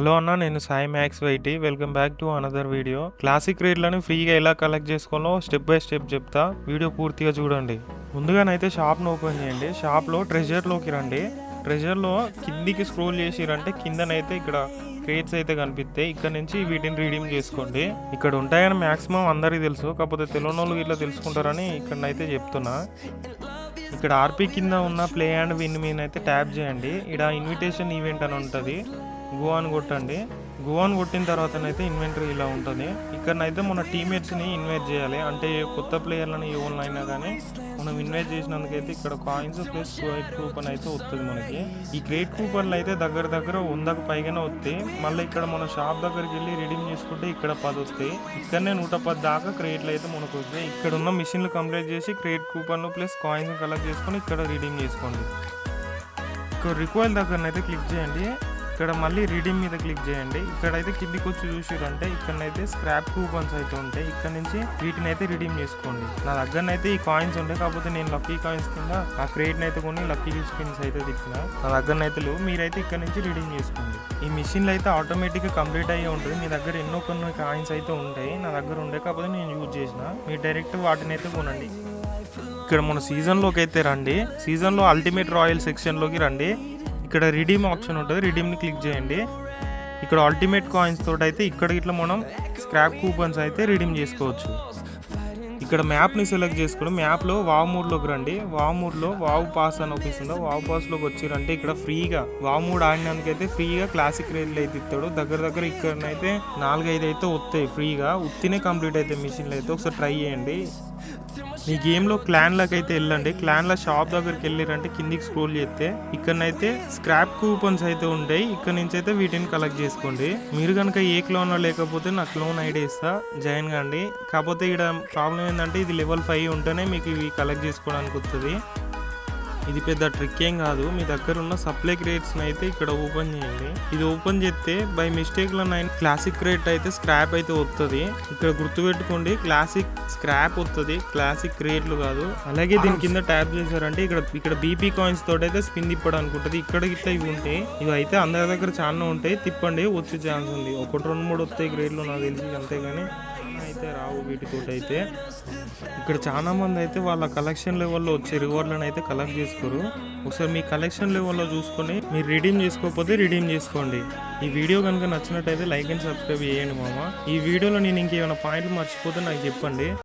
Hello అన్న, నేను Sai Max YT. Welcome back to another video. Classic రేట్లను ఫ్రీగా ఎలా కలెక్ట్ చేసుకోవాలో స్టెప్ బై స్టెప్ చెప్తా, వీడియో పూర్తిగా చూడండి. ముందుగానైతే షాప్ను ఓపెన్ చేయండి. షాప్లో ట్రెజర్లోకి రండి. ట్రెజర్లో కిందికి స్క్రోల్ చేసిరంటే కిందనైతే ఇక్కడ క్రేట్స్ అయితే కనిపిస్తాయి. ఇక్కడ నుంచి వీటిని రీడీమ్ చేసుకోండి. ఇక్కడ ఉంటాయని మ్యాక్సిమం అందరికీ తెలుసు, కాకపోతే తెలియని వాళ్ళు ఇట్లా తెలుసుకుంటారని ఇక్కడనైతే చెప్తున్నా. ఇక్కడ ఆర్పీ కింద ఉన్న ప్లే అండ్ విన్ మీద అయితే ట్యాప్ చేయండి. ఇక్కడ ఇన్విటేషన్ ఈవెంట్ అని ఉంటుంది, గో అని కొట్టండి. గో అని కొట్టిన తర్వాతనైతే ఇన్వెంటరీ ఇలా ఉంటుంది. ఇక్కడనైతే మన టీమేట్స్ని ఇన్వైట్ చేయాలి. అంటే కొత్త ప్లేయర్లని ఎవరినైనా కానీ మనం ఇన్వైట్ చేసినందుకైతే ఇక్కడ కాయిన్స్ ప్లస్ క్రేట్ కూపన్ అయితే వస్తుంది మనకి. ఈ క్రేట్ కూపన్లు అయితే దగ్గర 100కు పైగానే వస్తాయి. మళ్ళీ ఇక్కడ మన షాప్ దగ్గరికి వెళ్ళి రిడీమ్ చేసుకుంటే ఇక్కడ 10 వస్తాయి. ఇక్కడనే 110 దాకా క్రేట్లు అయితే మనకు వస్తాయి. ఇక్కడ ఉన్న మిషన్లు కంప్లీట్ చేసి క్రేట్ కూపన్లు ప్లస్ కాయిన్స్ కలెక్ట్ చేసుకొని ఇక్కడ రిడీమ్ చేసుకోండి. ఇక్కడ రిక్వైల్ దగ్గరనైతే క్లిక్ చేయండి. ఇక్కడ మళ్ళీ రీడీమ్ మీద క్లిక్ చేయండి. ఇక్కడైతే కిందికి వచ్చి చూసిరంటే ఇక్కడనైతే స్క్రాప్ కూపన్స్ అయితే ఉంటాయి. ఇక్కడ నుంచి వీటిని అయితే రిడీమ్ చేసుకోండి. నా దగ్గరనైతే ఈ కాయిన్స్ ఉంటాయి, కాకపోతే నేను లక్కీ కాయిన్స్ కింద ఆ క్రేట్ని అయితే కొన్ని లక్కీ స్పిన్స్ అయితే తిప్పిన. నా దగ్గరనైతే లేవు. మీరైతే ఇక్కడ నుంచి రిడీమ్ చేసుకోండి. ఈ మిషన్లు అయితే ఆటోమేటిక్గా కంప్లీట్ అయ్యి ఉంటుంది. మీ దగ్గర ఎన్నో కొన్ని కాయిన్స్ అయితే ఉంటాయి, నా దగ్గర ఉండే, కాకపోతే నేను యూజ్ చేసిన. మీరు డైరెక్ట్ వాటిని అయితే కొనండి. ఇక్కడ మన సీజన్లోకి అయితే రండి. సీజన్లో అల్టిమేట్ రాయల్ సెక్షన్లోకి రండి. ఇక్కడ రిడీమ్ ఆప్షన్ ఉంటుంది, రిడీమ్ని క్లిక్ చేయండి. ఇక్కడ అల్టిమేట్ కాయిన్స్ తోటి అయితే ఇక్కడ ఇట్లా మనం స్క్రాప్ కూపన్స్ అయితే రిడీమ్ చేసుకోవచ్చు. ఇక్కడ మ్యాప్ని సెలెక్ట్ చేసుకోండి. మ్యాప్లో వావ్ మూడ్లోకి రండి. వావ్ మూడ్లో వావ్ పాస్ అని ఒప్పిస్తుందో వావ్ పాస్లోకి వచ్చిరంటే ఇక్కడ ఫ్రీగా వావ్ మూడ్ ఆడినందుకైతే ఫ్రీగా క్లాసిక్ రేట్లు అయితే ఇస్తాడు. దగ్గర ఇక్కడనైతే 4-5 అయితే వస్తాయి ఫ్రీగా. ఉత్తినే కంప్లీట్ అయితే మిషన్లు అయితే ఒకసారి ట్రై చేయండి. మీ గేమ్లో క్లాన్లకు అయితే వెళ్ళండి. క్లాన్ల షాప్ దగ్గరికి వెళ్ళిరంటే కిందికి స్క్రోల్ చేస్తే ఇక్కడనైతే స్క్రాప్ కూపన్స్ అయితే ఉంటాయి. ఇక్కడ నుంచి అయితే వీటిని కలెక్ట్ చేసుకోండి. మీరు కనుక ఏ క్లోన్ లేకపోతే నా క్లోన్ ఐడి ఇస్తా, జాయిన్ కండి. కాకపోతే ఇక్కడ ప్రాబ్లం ఏంటంటే ఇది లెవెల్ 5 ఉంటేనే మీకు ఇవి కలెక్ట్ చేసుకోవడానికి వస్తుంది. ఇది పెద్ద ట్రిక్ ఏం కాదు. మీ దగ్గర ఉన్న సప్లై క్రేట్స్ని అయితే ఇక్కడ ఓపెన్ చేయండి. ఇది ఓపెన్ చేస్తే బై మిస్టేక్లో క్లాసిక్ క్రేట్ అయితే స్క్రాప్ అయితే వస్తుంది. ఇక్కడ గుర్తుపెట్టుకోండి, క్లాసిక్ స్క్రాప్ వస్తుంది, క్లాసిక్ క్రేట్లు కాదు. అలాగే దీని కింద ట్యాప్ చేశారంటే ఇక్కడ బీపీ కాయిన్స్ తోటి అయితే స్పిన్ తిప్పడానికి ఉంటుంది. ఇక్కడ ఇట్లా ఇవి ఉంటాయి. ఇవి అయితే అందరి దగ్గర చాలా ఉంటాయి, తిప్పండి, వచ్చే ఛాన్స్ ఉంది. 1-2-3 వస్తాయి క్రేట్లు నాకు తెలిసి, అంతేగాని అయితే రావు వీటితోటి అయితే. ఇక్కడ చాలా మంది అయితే వాళ్ళ కలెక్షన్ లెవెల్లో వచ్చే రివార్డ్లను అయితే కలెక్ట్ చేసుకోరు. ఒకసారి మీ కలెక్షన్ లెవెల్లో చూసుకొని మీరు రిడీమ్ చేసుకోకపోతే రిడీమ్ చేసుకోండి. ఈ వీడియో కనుక నచ్చినట్టయితే లైక్ అండ్ సబ్స్క్రైబ్ చేయండి మామ. ఈ వీడియోలో నేను ఇంకేమైనా పాయింట్లు మర్చిపోతే నాకు చెప్పండి.